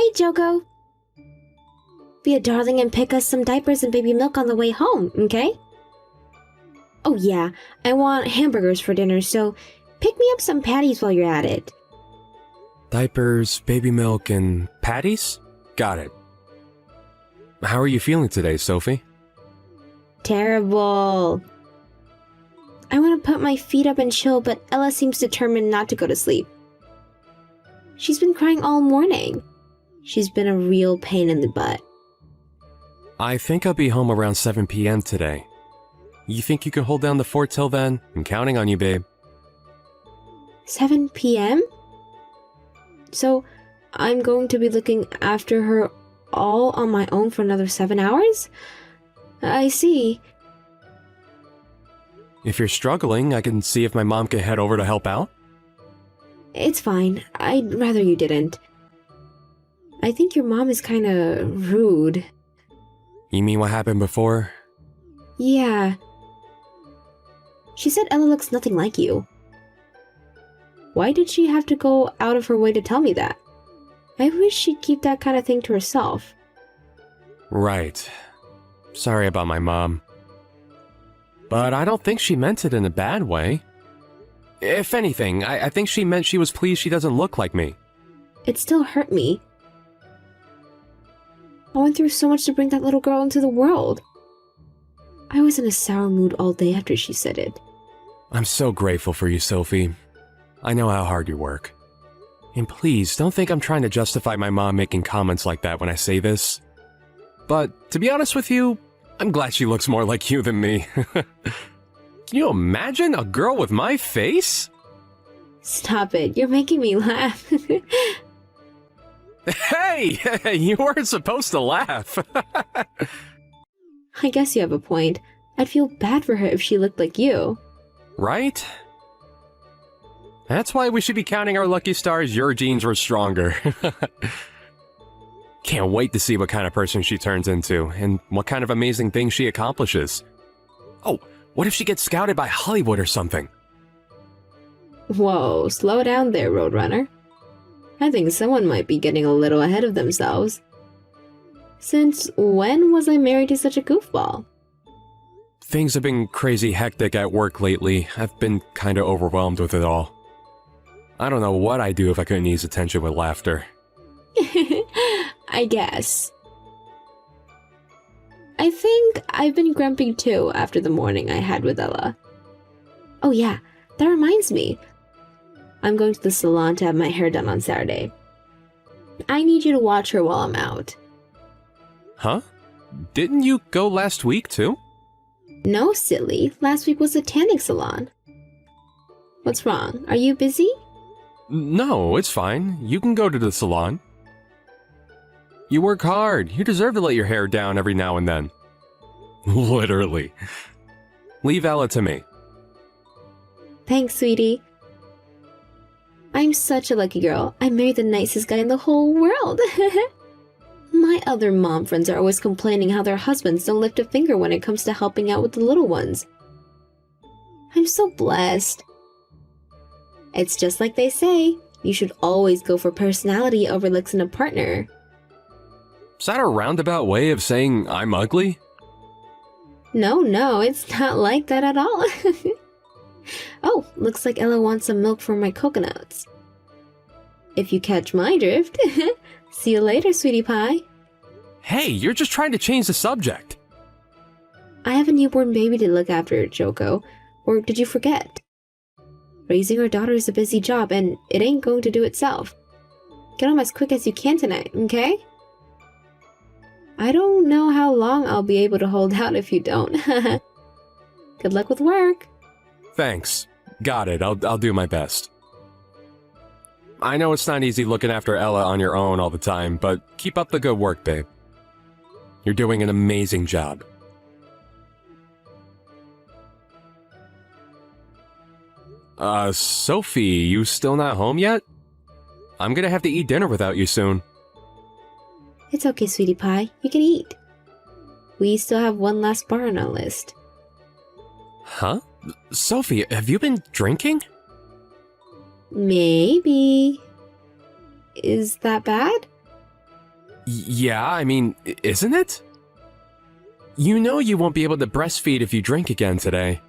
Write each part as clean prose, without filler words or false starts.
Hey, Joko. Be a darling and pick us some diapers and baby milk on the way home, okay? Oh yeah, I want hamburgers for dinner, so pick me up some patties while you're at it. Diapers, baby milk, and patties? Got it. How are you feeling today, Sophie? Terrible. I want to put my feet up and chill, but Ella seems determined not to go to sleep. She's been crying all morning. She's been a real pain in the butt. I think I'll be home around 7 p.m. today. You think you can hold down the fort till then? I'm counting on you, babe. 7 p.m.? So, I'm going to be looking after her all on my own for another 7 hours? I see. If you're struggling, I can see if my mom can head over to help out. It's fine. I'd rather you didn't. I think your mom is kinda rude. You mean what happened before? Yeah. She said Ella looks nothing like you. Why did she have to go out of her way to tell me that? I wish she'd keep that kind of thing to herself. Right. Sorry about my mom. But I don't think she meant it in a bad way. If anything, I think she meant she was pleased she doesn't look like me. It still hurt me. I went through so much to bring that little girl into the world. I was in a sour mood all day after she said it. I'm so grateful for you, Sophie. I know how hard you work. And please, don't think I'm trying to justify my mom making comments like that when I say this. But, to be honest with you, I'm glad she looks more like you than me. Can you imagine a girl with my face? Stop it, you're making me laugh. Hey! You weren't supposed to laugh. I guess you have a point. I'd feel bad for her if she looked like you. Right? That's why we should be counting our lucky stars your genes were stronger. Can't wait to see what kind of person she turns into, and what kind of amazing things she accomplishes. Oh, what if she gets scouted by Hollywood or something? Whoa, slow down there, Roadrunner. I think someone might be getting a little ahead of themselves. Since when was I married to such a goofball? Things have been crazy hectic at work lately. I've been kinda overwhelmed with it all. I don't know what I'd do if I couldn't ease attention with laughter. I guess. I think I've been grumpy too after the morning I had with Ella. Oh yeah, that reminds me. I'm going to the salon to have my hair done on Saturday. I need you to watch her while I'm out. Huh? Didn't you go last week too? No, silly. Last week was a tanning salon. What's wrong? Are you busy? No, it's fine. You can go to the salon. You work hard. You deserve to let your hair down every now and then. Literally. Leave Ella to me. Thanks, sweetie. I'm such a lucky girl. I married the nicest guy in the whole world. My other mom friends are always complaining how their husbands don't lift a finger when it comes to helping out with the little ones. I'm so blessed. It's just like they say, you should always go for personality over looks in a partner. Is that a roundabout way of saying I'm ugly? No, it's not like that at all. Oh, looks like Ella wants some milk for my coconuts. If you catch my drift. See you later, sweetie pie. Hey, you're just trying to change the subject. I have a newborn baby to look after, Joko. Or did you forget? Raising our daughter is a busy job, and it ain't going to do itself. Get home as quick as you can tonight, okay? I don't know how long I'll be able to hold out if you don't. Good luck with work. Thanks. Got it. I'll do my best. I know it's not easy looking after Ella on your own all the time, but keep up the good work, babe. You're doing an amazing job. Sophie, you still not home yet? I'm gonna have to eat dinner without you soon. It's okay, sweetie pie. You can eat. We still have one last bar on our list. Huh? Sophie, have you been drinking? Maybe. Is that bad? Yeah, I mean, isn't it? You know you won't be able to breastfeed if you drink again today.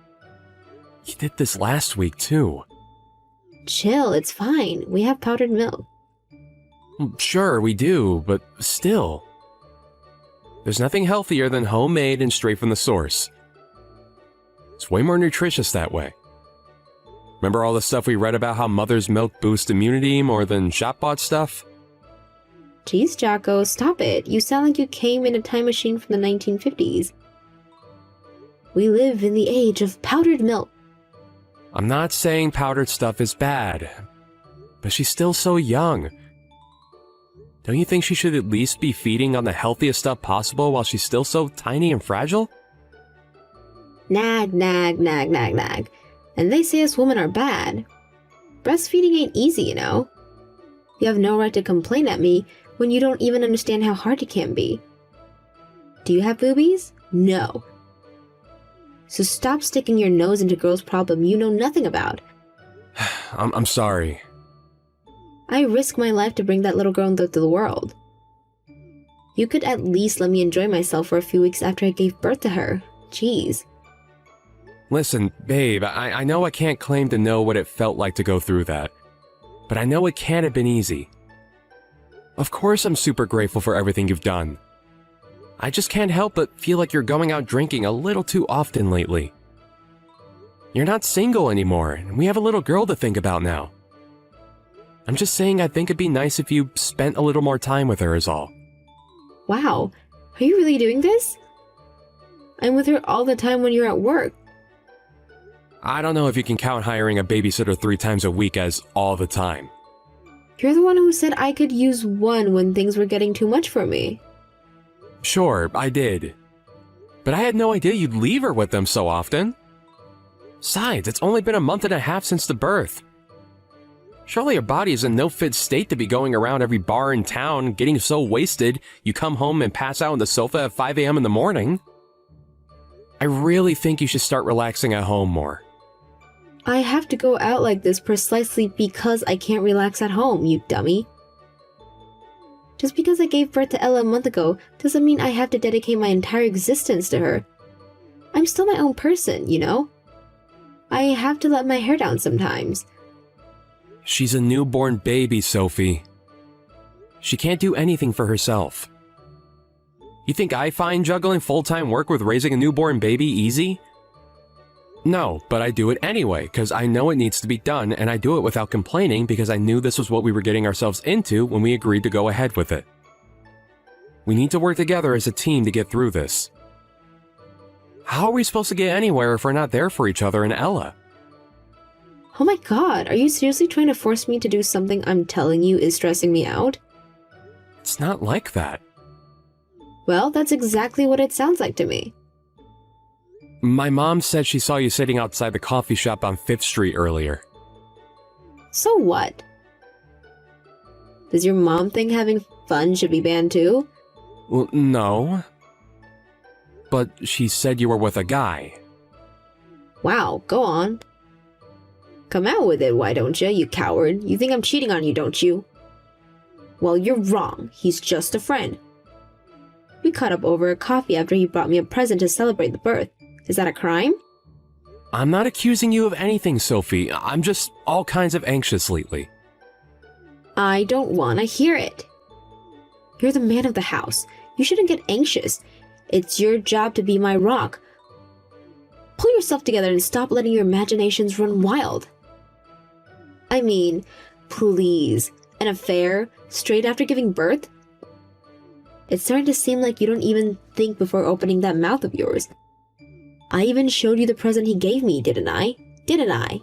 You did this last week, too. Chill, it's fine. We have powdered milk. Sure, we do, but still. There's nothing healthier than homemade and straight from the source. It's way more nutritious that way. Remember all the stuff we read about how mother's milk boosts immunity more than shop-bought stuff? Jeez, Jocko, stop it. You sound like you came in a time machine from the 1950s. We live in the age of powdered milk. I'm not saying powdered stuff is bad, but she's still so young. Don't you think she should at least be feeding on the healthiest stuff possible while she's still so tiny and fragile? Nag, nag, nag, nag, nag. And they say us women are bad. Breastfeeding ain't easy, you know. You have no right to complain at me when you don't even understand how hard it can be. Do you have boobies? No. So stop sticking your nose into girls' problem you know nothing about. I'm sorry. I risk my life to bring that little girl into the world. You could at least let me enjoy myself for a few weeks after I gave birth to her. Jeez. Listen, babe, I know I can't claim to know what it felt like to go through that, but I know it can't have been easy. Of course I'm super grateful for everything you've done. I just can't help but feel like you're going out drinking a little too often lately. You're not single anymore, and we have a little girl to think about now. I'm just saying I think it'd be nice if you spent a little more time with her is all. Wow, are you really doing this? I'm with her all the time when you're at work. I don't know if you can count hiring a babysitter 3 times a week as all the time. You're the one who said I could use one when things were getting too much for me. Sure, I did. But I had no idea you'd leave her with them so often. Besides, it's only been a month and a half since the birth. Surely your body is in no fit state to be going around every bar in town, getting so wasted you come home and pass out on the sofa at 5 a.m. in the morning. I really think you should start relaxing at home more. I have to go out like this precisely because I can't relax at home, you dummy. Just because I gave birth to Ella a month ago doesn't mean I have to dedicate my entire existence to her. I'm still my own person, you know? I have to let my hair down sometimes. She's a newborn baby, Sophie. She can't do anything for herself. You think I find juggling full-time work with raising a newborn baby easy? No, but I do it anyway, because I know it needs to be done, and I do it without complaining because I knew this was what we were getting ourselves into when we agreed to go ahead with it. We need to work together as a team to get through this. How are we supposed to get anywhere if we're not there for each other and Ella? Oh my god, are you seriously trying to force me to do something I'm telling you is stressing me out? It's not like that. Well, that's exactly what it sounds like to me. My mom said she saw you sitting outside the coffee shop on 5th Street earlier. So what? Does your mom think having fun should be banned too? Well, no. But she said you were with a guy. Wow, go on. Come out with it, why don't you coward? You think I'm cheating on you, don't you? Well, you're wrong. He's just a friend. We caught up over a coffee after he brought me a present to celebrate the birth. Is that a crime? I'm not accusing you of anything, Sophie. I'm just all kinds of anxious lately. I don't want to hear it. You're the man of the house. You shouldn't get anxious. It's your job to be my rock. Pull yourself together and stop letting your imaginations run wild. I mean, please, an affair straight after giving birth? It's starting to seem like you don't even think before opening that mouth of yours. I even showed you the present he gave me, didn't I? Didn't I?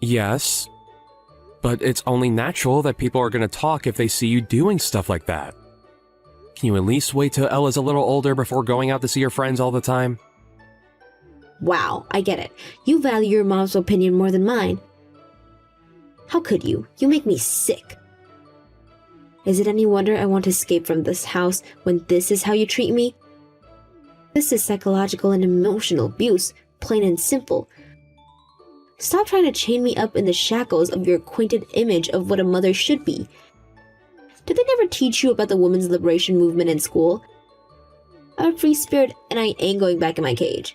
Yes. But it's only natural that people are going to talk if they see you doing stuff like that. Can you at least wait till Ella's a little older before going out to see your friends all the time? Wow, I get it. You value your mom's opinion more than mine. How could you? You make me sick. Is it any wonder I want to escape from this house when this is how you treat me? This is psychological and emotional abuse, plain and simple. Stop trying to chain me up in the shackles of your acquainted image of what a mother should be. Did they never teach you about the women's liberation movement in school? I'm a free spirit and I ain't going back in my cage.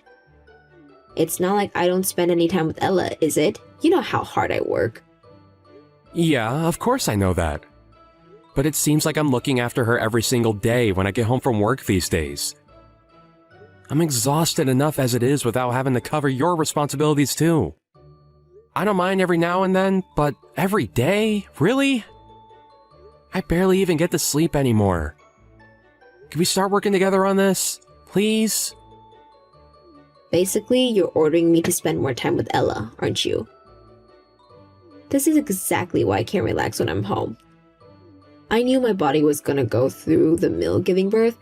It's not like I don't spend any time with Ella, is it? You know how hard I work. Yeah, of course I know that. But it seems like I'm looking after her every single day when I get home from work these days. I'm exhausted enough as it is without having to cover your responsibilities too. I don't mind every now and then, but every day? Really? I barely even get to sleep anymore. Can we start working together on this? Please? Basically, you're ordering me to spend more time with Ella, aren't you? This is exactly why I can't relax when I'm home. I knew my body was gonna go through the mill giving birth,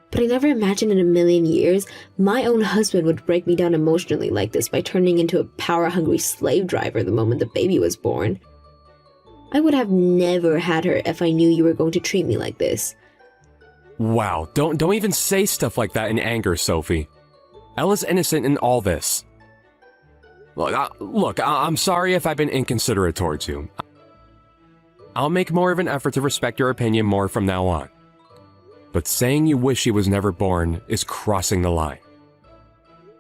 but I never imagined in a million years my own husband would break me down emotionally like this by turning into a power-hungry slave driver the moment the baby was born. I would have never had her if I knew you were going to treat me like this. Wow, don't even say stuff like that in anger, Sophie. Ella's innocent in all this. Look, I'm sorry if I've been inconsiderate towards you. I'll make more of an effort to respect your opinion more from now on. But saying you wish she was never born is crossing the line.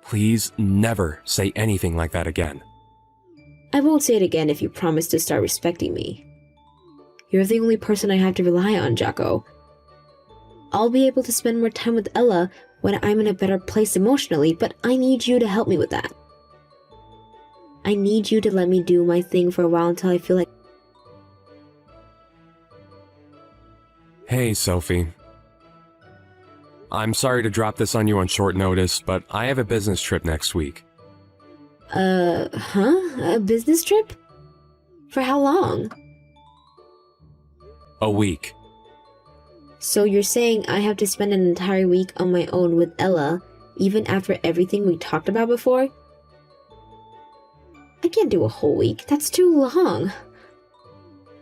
Please never say anything like that again. I won't say it again if you promise to start respecting me. You're the only person I have to rely on, Jocko. I'll be able to spend more time with Ella when I'm in a better place emotionally, but I need you to help me with that. I need you to let me do my thing for a while until I feel like... Hey, Sophie. I'm sorry to drop this on you on short notice, but I have a business trip next week. A business trip? For how long? A week. So you're saying I have to spend an entire week on my own with Ella, even after everything we talked about before? I can't do a whole week. That's too long.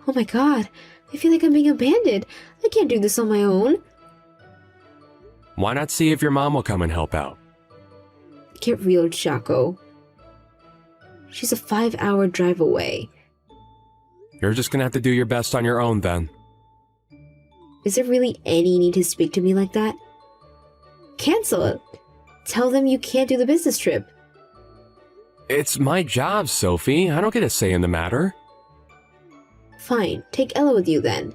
Oh my god, I feel like I'm being abandoned. I can't do this on my own. Why not see if your mom will come and help out? Get real, Jocko. She's a 5-hour drive away. You're just gonna have to do your best on your own then. Is there really any need to speak to me like that? Cancel it. Tell them you can't do the business trip. It's my job, Sophie. I don't get a say in the matter. Fine, take Ella with you then.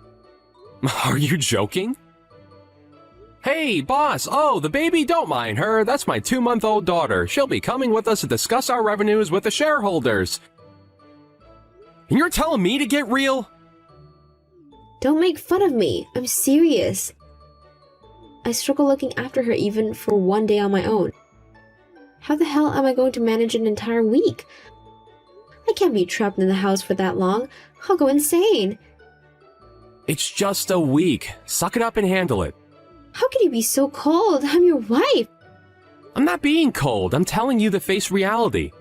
Are you joking? Hey, boss! Oh, the baby, don't mind her. That's my 2-month-old daughter. She'll be coming with us to discuss our revenues with the shareholders. And you're telling me to get real? Don't make fun of me. I'm serious. I struggle looking after her even for one day on my own. How the hell am I going to manage an entire week? I can't be trapped in the house for that long. I'll go insane. It's just a week. Suck it up and handle it. How can you be so cold? I'm your wife. I'm not being cold. I'm telling you to face reality.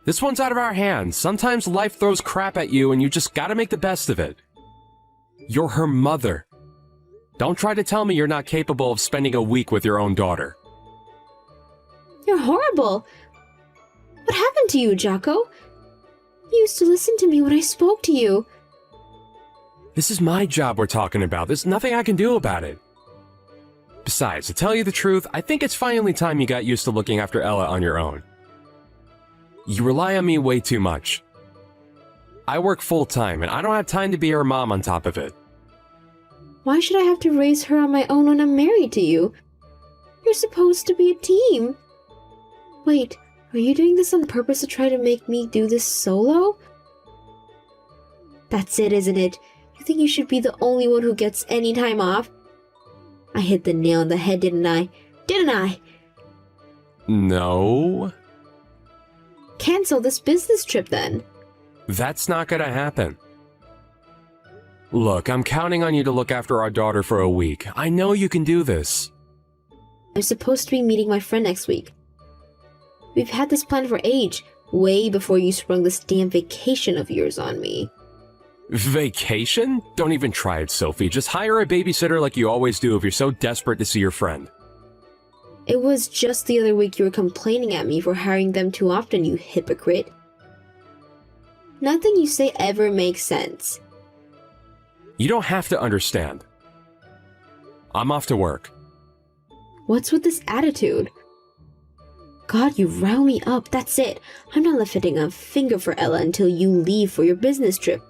This one's out of our hands. Sometimes life throws crap at you and you just gotta make the best of it. You're her mother. Don't try to tell me you're not capable of spending a week with your own daughter. You're horrible. What happened to you, Jocko? You used to listen to me when I spoke to you. This is my job we're talking about. There's nothing I can do about it. Besides, to tell you the truth, I think it's finally time you got used to looking after Ella on your own. You rely on me way too much. I work full-time, and I don't have time to be her mom on top of it. Why should I have to raise her on my own when I'm married to you? You're supposed to be a team. Wait, are you doing this on purpose to try to make me do this solo? That's it, isn't it? You think you should be the only one who gets any time off? I hit the nail on the head, didn't I? Didn't I? No. Cancel this business trip then. That's not gonna happen. Look, I'm counting on you to look after our daughter for a week. I know you can do this. I'm supposed to be meeting my friend next week. We've had this plan for age, way before you sprung this damn vacation of yours on me. Vacation? Don't even try it, Sophie. Just hire a babysitter like you always do if you're so desperate to see your friend. It was just the other week you were complaining at me for hiring them too often, you hypocrite. Nothing you say ever makes sense. You don't have to understand. I'm off to work. What's with this attitude? God, you rile me up. That's it. I'm not lifting a finger for Ella until you leave for your business trip.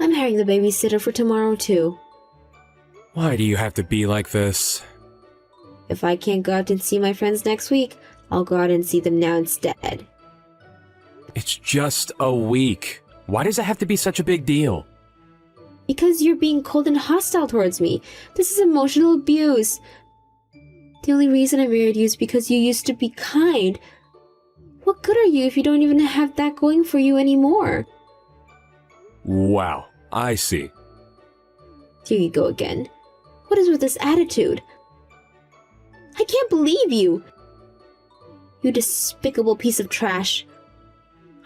I'm hiring the babysitter for tomorrow too. Why do you have to be like this? If I can't go out and see my friends next week, I'll go out and see them now instead. It's just a week. Why does it have to be such a big deal? Because you're being cold and hostile towards me. This is emotional abuse. The only reason I married you is because you used to be kind. What good are you if you don't even have that going for you anymore? Wow, I see. Here you go again. What is with this attitude? I can't believe you! You despicable piece of trash.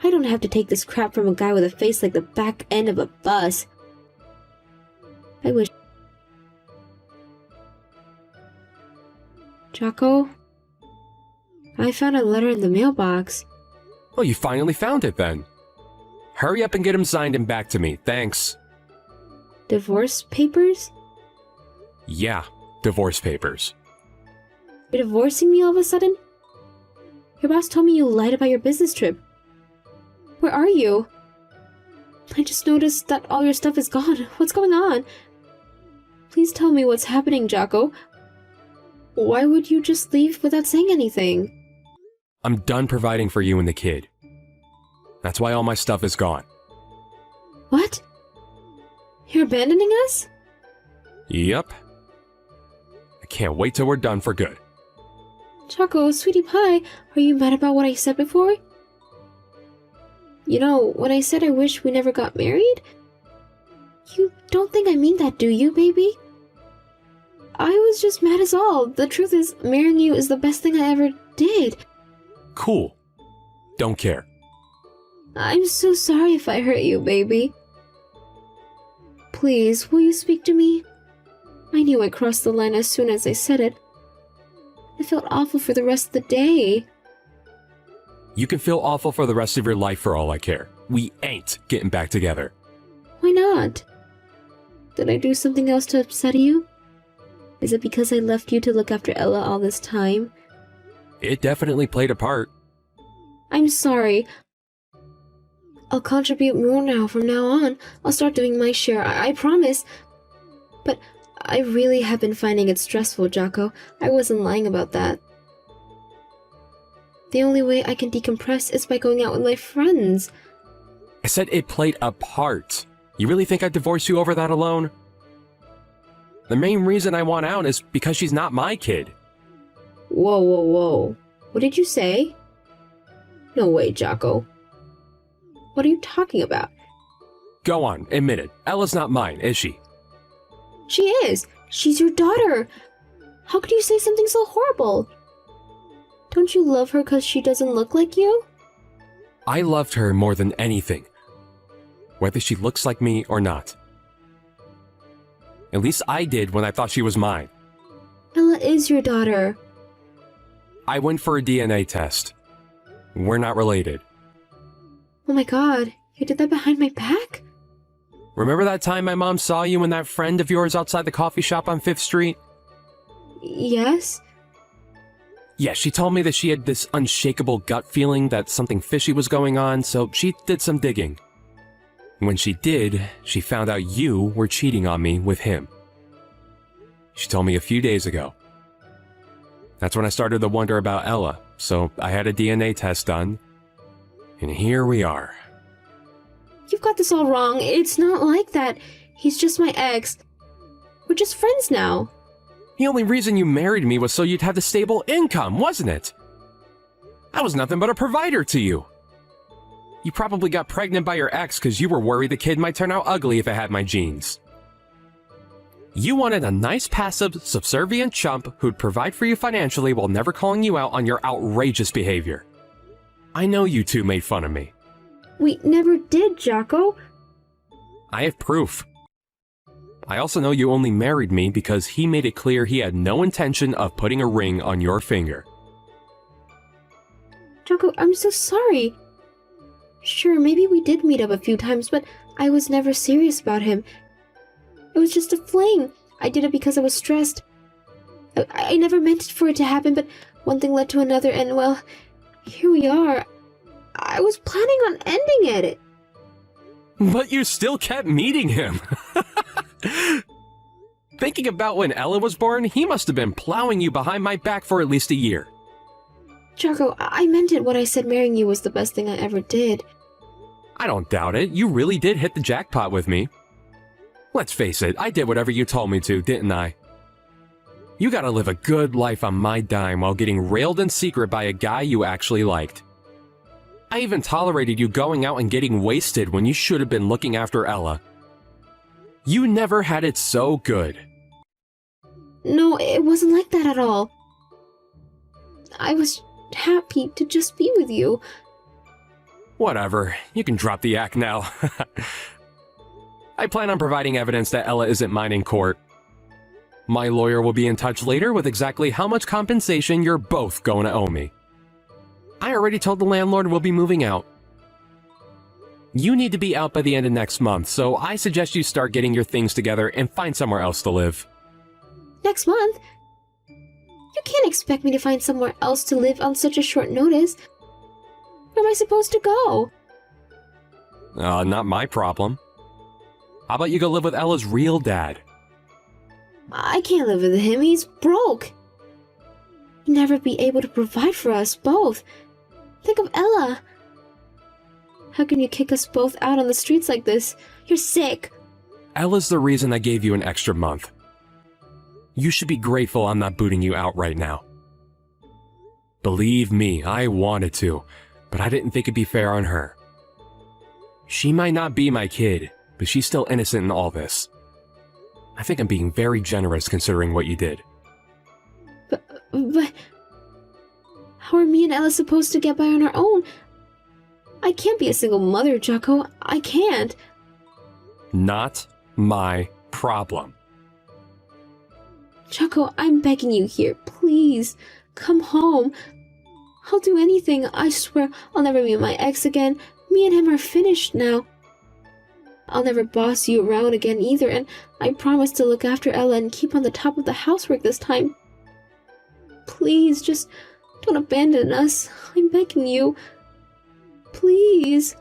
I don't have to take this crap from a guy with a face like the back end of a bus. I wish... Jocko? I found a letter in the mailbox. Well, you finally found it then. Hurry up and get him signed and back to me, thanks. Divorce papers? Yeah, divorce papers. You're divorcing me all of a sudden? Your boss told me you lied about your business trip. Where are you? I just noticed that all your stuff is gone. What's going on? Please tell me what's happening, Jocko. Why would you just leave without saying anything? I'm done providing for you and the kid. That's why all my stuff is gone. What? You're abandoning us? Yep. I can't wait till we're done for good. Jocko, sweetie pie, are you mad about what I said before? You know, when I said I wish we never got married? You don't think I mean that, do you, baby? I was just mad as all. The truth is, marrying you is the best thing I ever did. Cool. Don't care. I'm so sorry if I hurt you, baby. Please, will you speak to me? I knew I crossed the line as soon as I said it. I felt awful for the rest of the day. You can feel awful for the rest of your life for all I care. We ain't getting back together. Why not? Did I do something else to upset you? Is it because I left you to look after Ella all this time? It definitely played a part. I'm sorry. I'll contribute more now from now on. I'll start doing my share, I promise. But I really have been finding it stressful, Jocko. I wasn't lying about that. The only way I can decompress is by going out with my friends. I said it played a part. You really think I'd divorce you over that alone? The main reason I want out is because she's not my kid. Whoa, whoa, whoa. What did you say? No way, Jocko. What are you talking about? Go on, admit it. Ella's not mine, is she? She is. She's your daughter. How could you say something so horrible? Don't you love her because she doesn't look like you? I loved her more than anything. Whether she looks like me or not. At least I did when I thought she was mine. Ella is your daughter. I went for a DNA test. We're not related. Oh my god, you did that behind my back? Remember that time my mom saw you and that friend of yours outside the coffee shop on 5th Street? Yes? Yeah, she told me that she had this unshakable gut feeling that something fishy was going on, so she did some digging. When she did, she found out you were cheating on me with him. She told me a few days ago. That's when I started to wonder about Ella, so I had a DNA test done. And here we are. You've got this all wrong. It's not like that. He's just my ex. We're just friends now. The only reason you married me was so you'd have the stable income, wasn't it? I was nothing but a provider to you. You probably got pregnant by your ex because you were worried the kid might turn out ugly if it had my genes. You wanted a nice, passive, subservient chump who'd provide for you financially while never calling you out on your outrageous behavior. I know you two made fun of me. We never did, Jocko. I have proof. I also know you only married me because he made it clear he had no intention of putting a ring on your finger. Jocko, I'm so sorry. Sure, maybe we did meet up a few times, but I was never serious about him. It was just a fling. I did it because I was stressed. I never meant for it to happen, but one thing led to another, and well, here we are. I was planning on ending it. But you still kept meeting him. Thinking about when Ella was born, he must have been plowing you behind my back for at least a year. Jarko, I meant it when I said marrying you was the best thing I ever did. I don't doubt it. You really did hit the jackpot with me. Let's face it, I did whatever you told me to, didn't I? You gotta live a good life on my dime while getting railed in secret by a guy you actually liked. I even tolerated you going out and getting wasted when you should have been looking after Ella. You never had it so good. No, it wasn't like that at all. I was happy to just be with you. Whatever, you can drop the act now. I plan on providing evidence that Ella isn't mine in court. My lawyer will be in touch later with exactly how much compensation you're both going to owe me. I already told the landlord we'll be moving out. You need to be out by the end of next month, so I suggest you start getting your things together and find somewhere else to live. Next month? You can't expect me to find somewhere else to live on such a short notice. Where am I supposed to go? Not my problem. How about you go live with Ella's real dad? I can't live with him, he's broke. He'd never be able to provide for us both. Think of Ella. How can you kick us both out on the streets like this? You're sick. Ella's the reason I gave you an extra month. You should be grateful I'm not booting you out right now. Believe me, I wanted to, but I didn't think it'd be fair on her. She might not be my kid, but she's still innocent in all this. I think I'm being very generous considering what you did. But how are me and Ella supposed to get by on our own? I can't be a single mother, Jarko. I can't. Not my problem. Jarko, I'm begging you here. Please, come home. I'll do anything. I swear I'll never meet my ex again. Me and him are finished now. I'll never boss you around again either, and I promise to look after Ella and keep on the top of the housework this time. Please, just don't abandon us. I'm begging you. Please.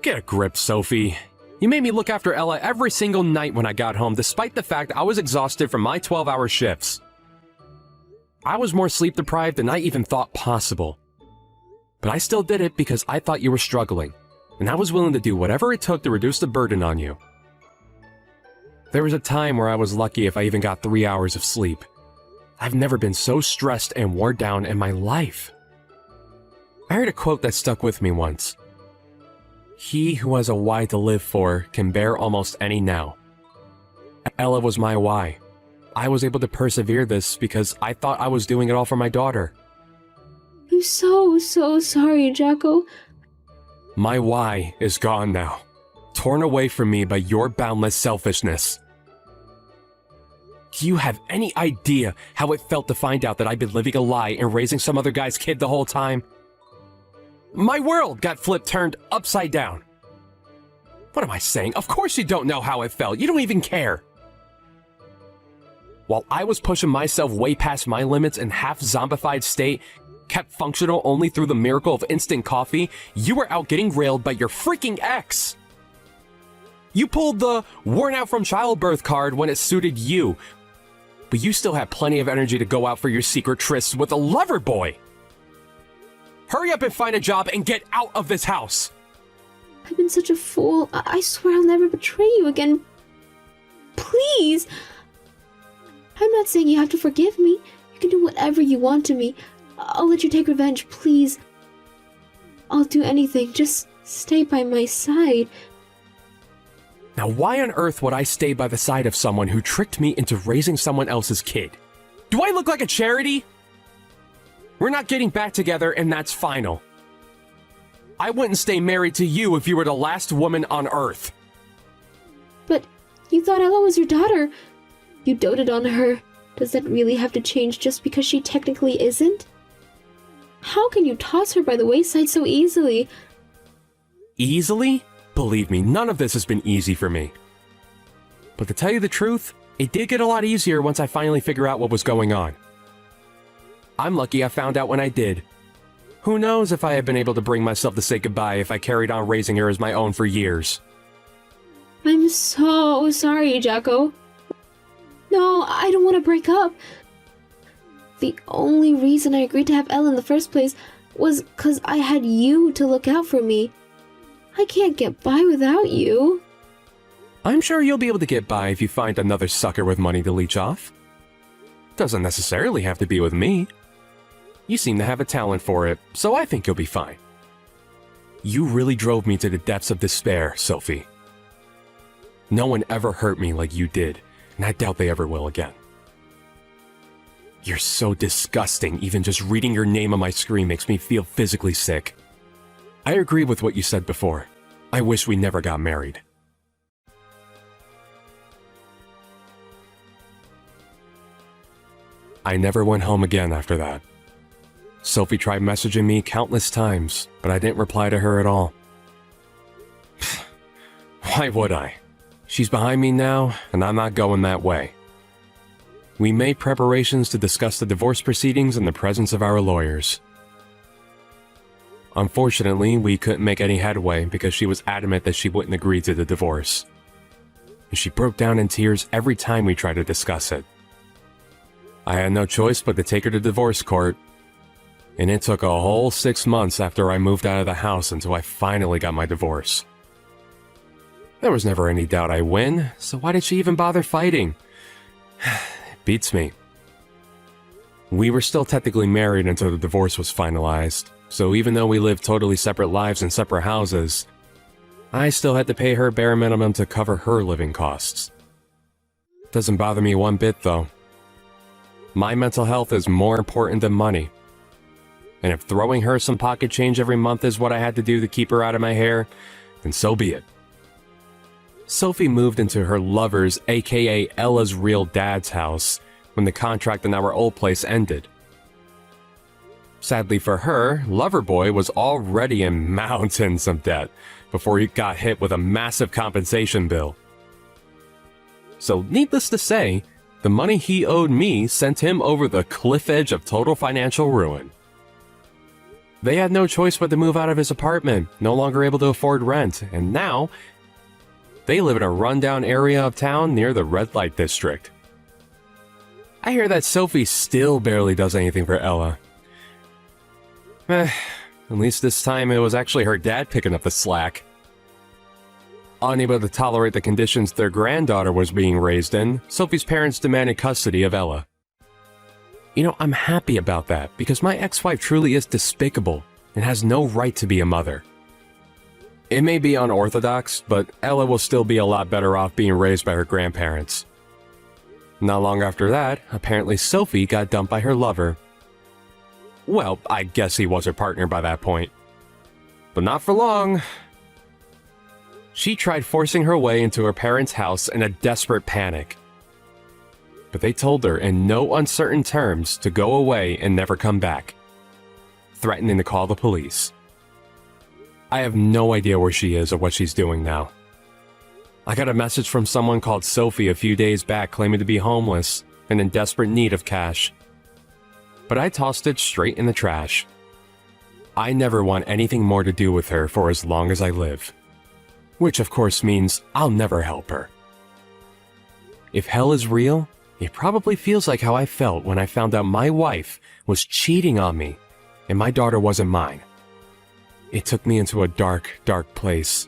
Get a grip, Sophie. You made me look after Ella every single night when I got home, despite the fact I was exhausted from my 12-hour shifts. I was more sleep-deprived than I even thought possible. But I still did it because I thought you were struggling, and I was willing to do whatever it took to reduce the burden on you. There was a time where I was lucky if I even got 3 hours of sleep. I've never been so stressed and worn down in my life. I heard a quote that stuck with me once. He who has a why to live for can bear almost any now. Ella was my why. I was able to persevere this because I thought I was doing it all for my daughter. I'm so sorry, Jarko. My why is gone now, torn away from me by your boundless selfishness. Do you have any idea how it felt to find out that I'd been living a lie and raising some other guy's kid the whole time? My world got turned upside down. What am I saying? Of course you don't know how it felt. You don't even care. While I was pushing myself way past my limits in half-zombified state, kept functional only through the miracle of instant coffee, you were out getting railed by your freaking ex. You pulled the worn out from childbirth card when it suited you, but you still had plenty of energy to go out for your secret trysts with a lover boy. Hurry up and find a job and get out of this house. I've been such a fool. I swear I'll never betray you again. Please. I'm not saying you have to forgive me. You can do whatever you want to me. I'll let you take revenge, please. I'll do anything. Just stay by my side. Now, why on earth would I stay by the side of someone who tricked me into raising someone else's kid? Do I look like a charity? We're not getting back together, and that's final. I wouldn't stay married to you if you were the last woman on Earth. But you thought Ella was your daughter. You doted on her. Does that really have to change just because she technically isn't? How can you toss her by the wayside so easily? Easily? Believe me, none of this has been easy for me. But to tell you the truth, it did get a lot easier once I finally figured out what was going on. I'm lucky I found out when I did. Who knows if I had been able to bring myself to say goodbye if I carried on raising her as my own for years. I'm so sorry, Jacko. No, I don't want to break up. The only reason I agreed to have Ella in the first place was because I had you to look out for me. I can't get by without you. I'm sure you'll be able to get by if you find another sucker with money to leech off. Doesn't necessarily have to be with me. You seem to have a talent for it, so I think you'll be fine. You really drove me to the depths of despair, Sophie. No one ever hurt me like you did, and I doubt they ever will again. You're so disgusting, even just reading your name on my screen makes me feel physically sick. I agree with what you said before. I wish we never got married. I never went home again after that. Sophie tried messaging me countless times, but I didn't reply to her at all. Why would I? She's behind me now, and I'm not going that way. We made preparations to discuss the divorce proceedings in the presence of our lawyers. Unfortunately, we couldn't make any headway because she was adamant that she wouldn't agree to the divorce. And she broke down in tears every time we tried to discuss it. I had no choice but to take her to divorce court, and it took a whole 6 months after I moved out of the house until I finally got my divorce. There was never any doubt I'd win, so why did she even bother fighting? It beats me. We were still technically married until the divorce was finalized, so even though we lived totally separate lives in separate houses, I still had to pay her bare minimum to cover her living costs. Doesn't bother me one bit though. My mental health is more important than money. And if throwing her some pocket change every month is what I had to do to keep her out of my hair, then so be it. Sophie moved into her lover's, aka Ella's real dad's house, when the contract in our old place ended. Sadly for her, Loverboy was already in mountains of debt before he got hit with a massive compensation bill. So needless to say, the money he owed me sent him over the cliff edge of total financial ruin. They had no choice but to move out of his apartment, no longer able to afford rent, and now they live in a rundown area of town near the red light district. I hear that Sophie still barely does anything for Ella. At least this time it was actually her dad picking up the slack. Unable to tolerate the conditions their granddaughter was being raised in, Sophie's parents demanded custody of Ella. You know, I'm happy about that because my ex-wife truly is despicable and has no right to be a mother. It may be unorthodox, but Ella will still be a lot better off being raised by her grandparents. Not long after that, apparently Sophie got dumped by her lover. Well, I guess he was her partner by that point. But not for long. She tried forcing her way into her parents' house in a desperate panic. But they told her in no uncertain terms to go away and never come back, threatening to call the police. I have no idea where she is or what she's doing now. I got a message from someone called Sophie a few days back claiming to be homeless and in desperate need of cash. But I tossed it straight in the trash. I never want anything more to do with her for as long as I live. Which of course means I'll never help her. If hell is real, it probably feels like how I felt when I found out my wife was cheating on me and my daughter wasn't mine. It took me into a dark, dark place.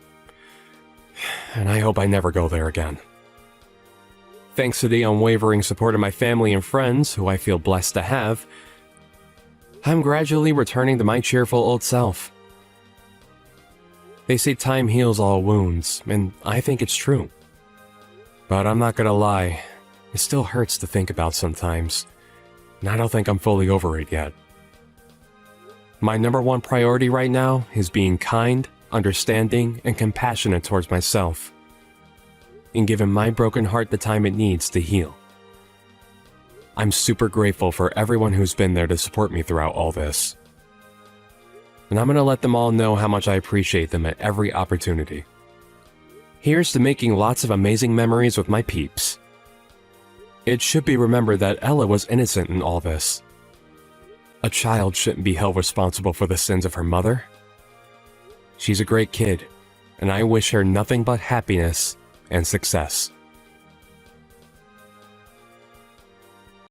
And I hope I never go there again. Thanks to the unwavering support of my family and friends, who I feel blessed to have, I'm gradually returning to my cheerful old self. They say time heals all wounds, and I think it's true. But I'm not gonna lie, it still hurts to think about sometimes, and I don't think I'm fully over it yet. My number one priority right now is being kind, understanding, and compassionate towards myself, and giving my broken heart the time it needs to heal. I'm super grateful for everyone who's been there to support me throughout all this. And I'm gonna let them all know how much I appreciate them at every opportunity. Here's to making lots of amazing memories with my peeps. It should be remembered that Ella was innocent in all this. A child shouldn't be held responsible for the sins of her mother. She's a great kid, and I wish her nothing but happiness and success.